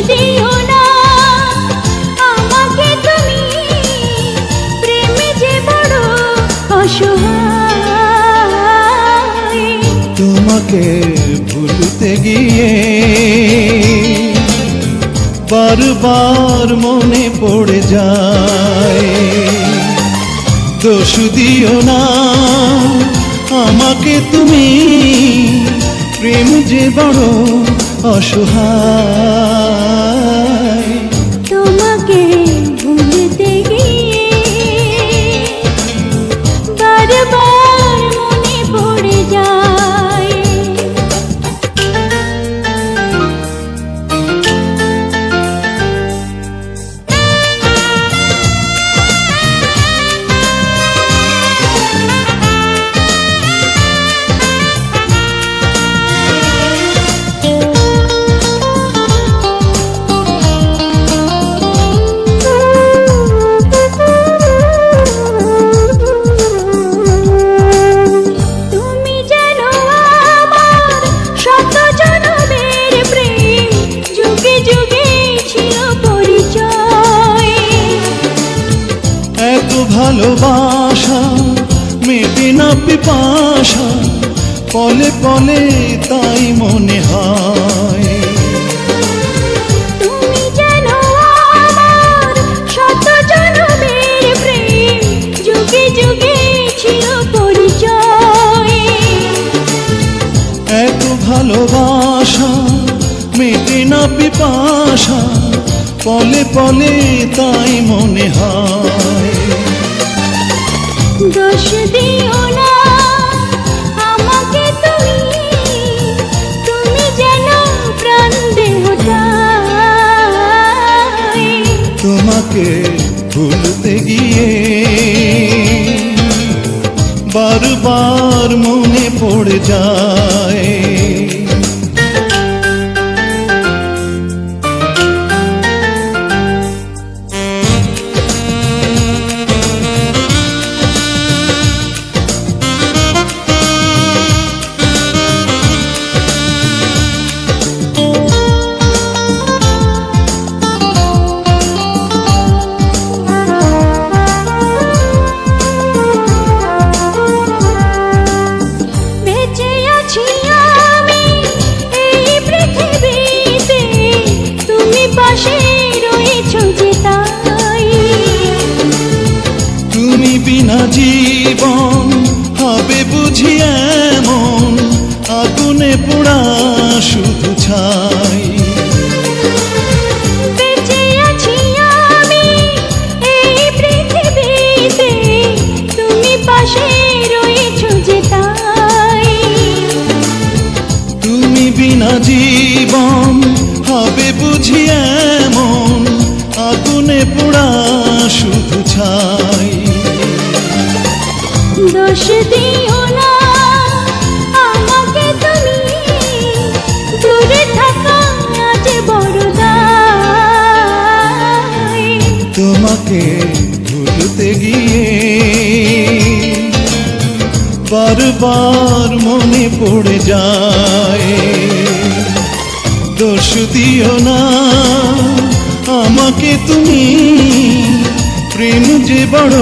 দিও না আমাকে তুমি, প্রেমে যে বড় অসহায়। তোমাকে ভুলতে গিয়ে বারবার মনে পড়ে যায়। দোষ দিও না আমাকে তুমি, প্রেম যে বড় অসহায়। তোমাকে ভুলতে গিয়ে বারবার মনে পড়ে যায়। ভালোবাসা মেটে না পিপাসা, পলে পলে তাই মনে হয়। তুমি যেন আমার শত জনমের প্রেম, যুগে যুগে ছিল পরিচয়। এত ভালোবাসা মেটে না পিপাসা, পলে পলে তাই মনে হয়। দোষ দিও না আমাকে তুমি, তুমি যেন প্রাণ দেহতাই। তোমাকে ভুলতে গিয়ে বারবার মনে পড়ে যায়। তুমি বিনা জীবন হবে বুঝি এমন, আগুনে পোড়া শুধু ছাই। বেঁচে আছি আমি এই পৃথিবীতে, তুমি পাশে রয়েছো যে তাই। তুমি বিনা জীবন হবে বুঝি এমন, আগুনে পোড়া শুধু ছাই। দোষ দিও না আমাকে তুমি, দূরে থাকা আজ বড় দায়। তোমাকে ভুলতে গিয়ে বারবার মনে পড়ে যায়। দোষ দিও না আমাকে তুমি, প্রেম যে বড়